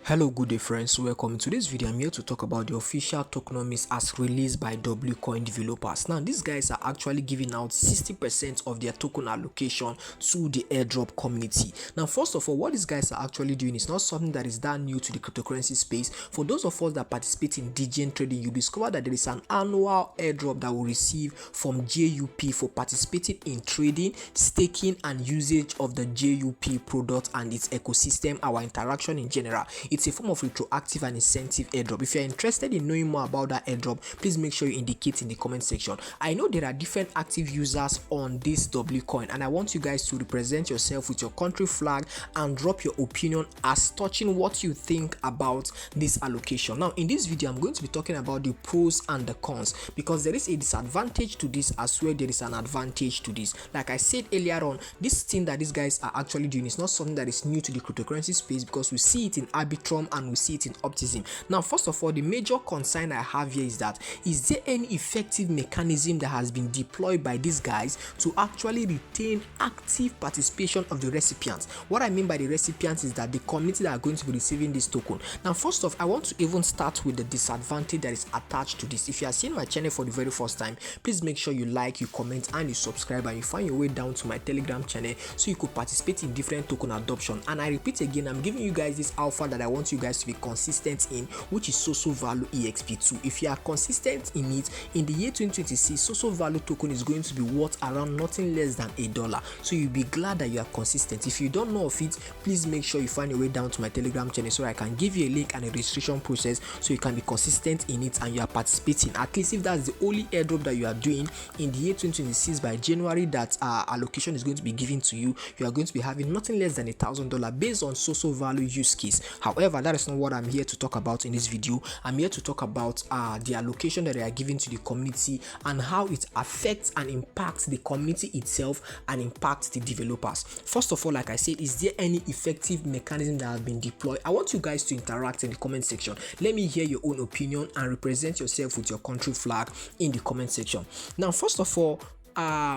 Hello, good day friends, welcome to this video. I'm here to talk about the official tokenomics as released by WCOIN developers. Now these guys are actually giving out 60% of their token allocation to the airdrop community. Now first of all, what these guys are actually doing is not something that is that new to the cryptocurrency space. For those of us that participate in DGen trading, you discover that there is an annual airdrop that will receive from JUP for participating in trading, staking and usage of the JUP product and its ecosystem, our interaction in general. It's a form of retroactive and incentive airdrop. If you're interested in knowing more about that airdrop, please make sure you indicate in the comment section. I know there are different active users on this WCOIN and I want you guys to represent yourself with your country flag and drop your opinion as touching what you think about this allocation. Now in this video, I'm going to be talking about the pros and the cons because there is a disadvantage to this as well there is an advantage to this. Like I said earlier on, this thing that these guys are actually doing is not something that is new to the cryptocurrency space because we see it in Arbitrum and we see it in Optimism. Now first of all, the major concern I have here is that is there any effective mechanism that has been deployed by these guys to actually retain active participation of the recipients? What I mean by the recipients is that the community that are going to be receiving this token. Now first off, I want to even start with the disadvantage that is attached to this. If you are seeing my channel for the very first time, please make sure you like, you comment and you subscribe and you find your way down to my Telegram channel so you could participate in different token adoption. And I repeat again, I'm giving you guys this alpha that I want you guys to be consistent in, which is social value exp2. If you are consistent in it, in the year 2026 social value token is going to be worth around nothing less than $1. So you'll be glad that you are consistent. If you don't know of it, please make sure you find your way down to my Telegram channel so I can give you a link and a registration process so you can be consistent in it and you are participating. At least if that's the only airdrop that you are doing in the year 2026, by January that allocation is going to be given to you, you are going to be having nothing less than $1,000 based on social value use case. However, that is not what I'm here to talk about in this video. I'm here to talk about the allocation that they are giving to the community and how it affects and impacts the community itself and impacts the developers. First of all, like I said, is there any effective mechanism that has been deployed? I want you guys to interact in the comment section. Let me hear your own opinion and represent yourself with your country flag in the comment section. Now, first of all,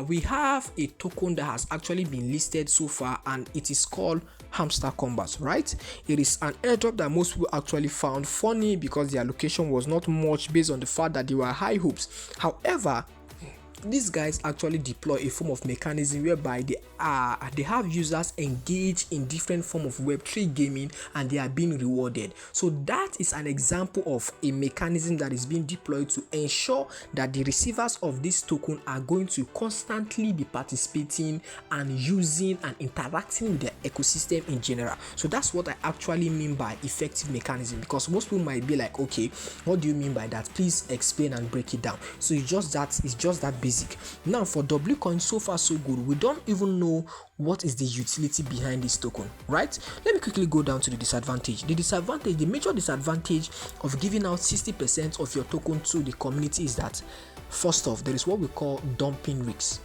we have a token that has actually been listed so far and it is called Hamster Combat, right? It is an airdrop that most people actually found funny because the allocation was not much based on the fact that there were high hopes. However, these guys actually deploy a form of mechanism whereby they have users engage in different form of Web3 gaming and they are being rewarded. So that is an example of a mechanism that is being deployed to ensure that the receivers of this token are going to constantly be participating and using and interacting with the ecosystem in general. So that's what I actually mean by effective mechanism, because most people might be like, okay, what do you mean by that? Please explain and break it down. So it's just that basic. Now for WCOIN, so far so good. We don't even know what is the utility behind this token, right? Let me quickly go down to the disadvantage. The major disadvantage of giving out 60% of your token to the community is that first off, there is what we call dumping risks.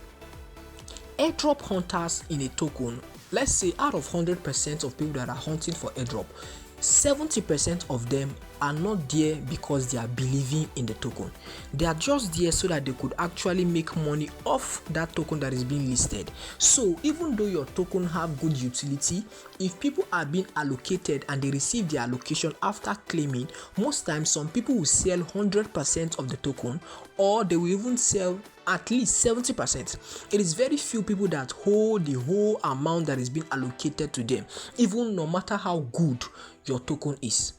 Airdrop hunters in a token, let's say out of 100% of people that are hunting for airdrop, 70% of them are not there because they are believing in the token. They are just there so that they could actually make money off that token that is being listed. So even though your token have good utility, if people are being allocated and they receive their allocation after claiming, most times some people will sell 100% of the token or they will even sell at least 70%. It is very few people that hold the whole amount that is being allocated to them, even no matter how good your token is.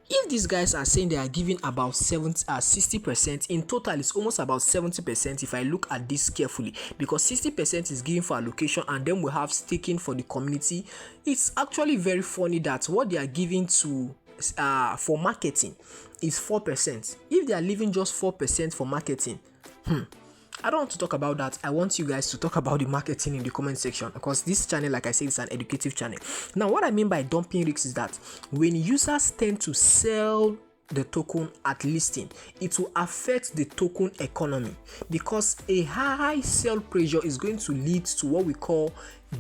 If these guys are saying they are giving about 60%, in total it's almost about 70% if I look at this carefully, because 60% is given for allocation and then we have staking for the community. It's actually very funny that what they are giving to for marketing is 4%. If they are leaving just 4% for marketing, I don't want to talk about that. I want you guys to talk about the marketing in the comment section, because this channel, like I said, is an educative channel. Now, what I mean by dumping risks is that when users tend to sell the token at listing, it will affect the token economy, because a high sell pressure is going to lead to what we call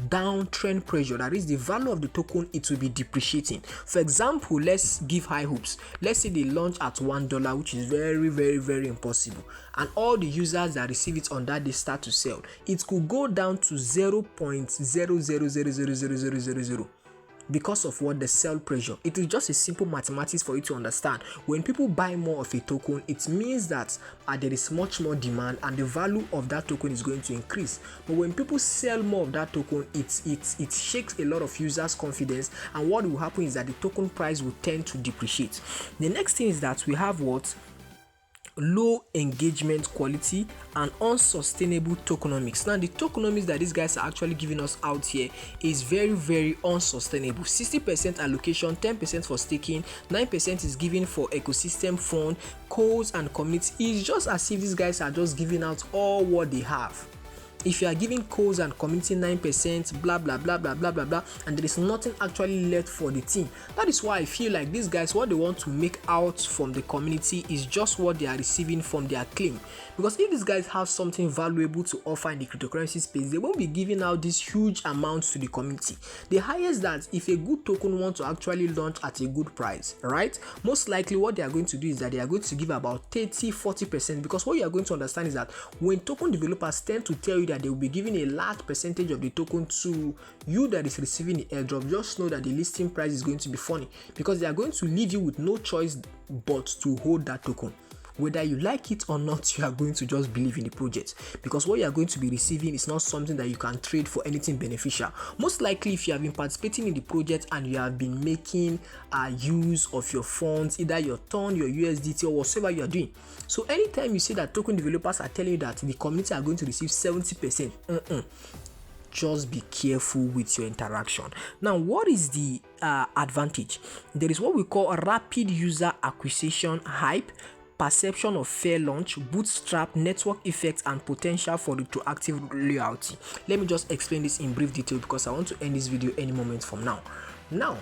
downtrend pressure. That is, the value of the token, it will be depreciating. For example, let's give high hopes. Let's say they launch at $1, which is very impossible, and all the users that receive it on that day start to sell. It could go down to 0.00000000. because of what the sell pressure. It is just a simple mathematics for you to understand. When people buy more of a token, it means that there is much more demand and the value of that token is going to increase. But when people sell more of that token, it shakes a lot of users' confidence, and what will happen is that the token price will tend to depreciate. The next thing is that we have what? Low engagement quality and unsustainable tokenomics. Now the tokenomics that these guys are actually giving us out here is very unsustainable. 60% allocation, 10% for staking, 9% is given for ecosystem fund, codes and community. It's just as if these guys are just giving out all what they have. If you are giving codes and community 9%, blah blah blah blah blah blah blah, and there is nothing actually left for the team. That is why I feel like these guys, what they want to make out from the community is just what they are receiving from their claim. Because if these guys have something valuable to offer in the cryptocurrency space, they won't be giving out these huge amounts to the community. The highest that if a good token wants to actually launch at a good price, right? Most likely what they are going to do is that they are going to give about 30-40%, because what you are going to understand is that when token developers tend to tell you that they will be giving a large percentage of the token to you that is receiving the airdrop, just know that the listing price is going to be funny, because they are going to leave you with no choice but to hold that token. Whether you like it or not, you are going to just believe in the project, because what you are going to be receiving is not something that you can trade for anything beneficial. Most likely, if you have been participating in the project and you have been making use of your funds, either your TON, your USDT, or whatever you are doing. So anytime you see that token developers are telling you that the community are going to receive 70%, just be careful with your interaction. Now, what is the advantage? There is what we call a rapid user acquisition hype, perception of fair launch, bootstrap, network effects, and potential for retroactive loyalty. Let me just explain this in brief detail, because I want to end this video any moment from now. Now,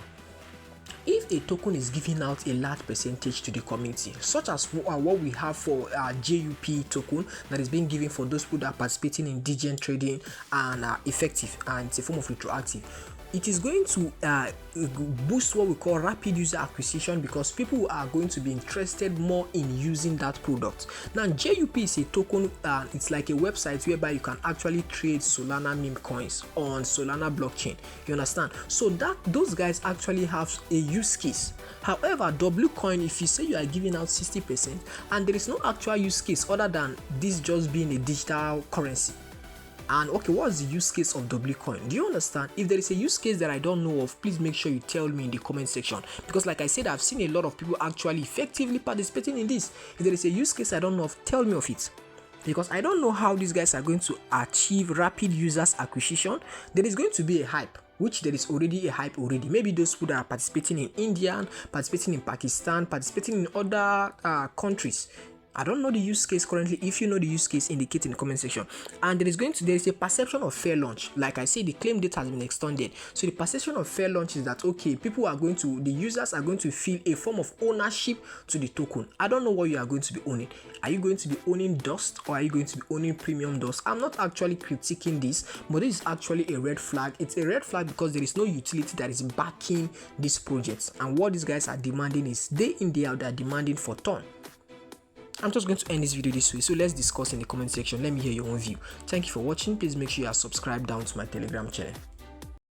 if a token is giving out a large percentage to the community, such as what we have for JUP token that is being given for those people that are participating in degen trading and effective, and it's a form of retroactive, it is going to boost what we call rapid user acquisition, because people are going to be interested more in using that product. Now, JUP is a token, it's like a website whereby you can actually trade Solana meme coins on Solana blockchain. You understand? So that those guys actually have a use case. However, WCOIN, if you say you are giving out 60% and there is no actual use case other than this just being a digital currency, and okay, what's the use case of WCOIN? Do you understand? If there is a use case that I don't know of, please make sure you tell me in the comment section, because like I said, I've seen a lot of people actually effectively participating in this. If there is a use case I don't know of, tell me of it, because I don't know how these guys are going to achieve rapid users acquisition. There is going to be a hype, which there is already a hype already. Maybe those people that are participating in India, participating in Pakistan, participating in other countries. I don't know the use case currently. If you know the use case, indicate in the comment section. And there is a perception of fair launch. Like I said, the claim date has been extended. So the perception of fair launch is that, okay, the users are going to feel a form of ownership to the token. I don't know what you are going to be owning. Are you going to be owning dust, or are you going to be owning premium dust? I'm not actually critiquing this, but this is actually a red flag. It's a red flag because there is no utility that is backing this project. And what these guys are demanding is day in, day out, they are demanding for TON. I'm just going to end this video this way, so let's discuss in the comment section. Let me hear your own view. Thank you for watching. Please make sure you are subscribed down to my Telegram channel.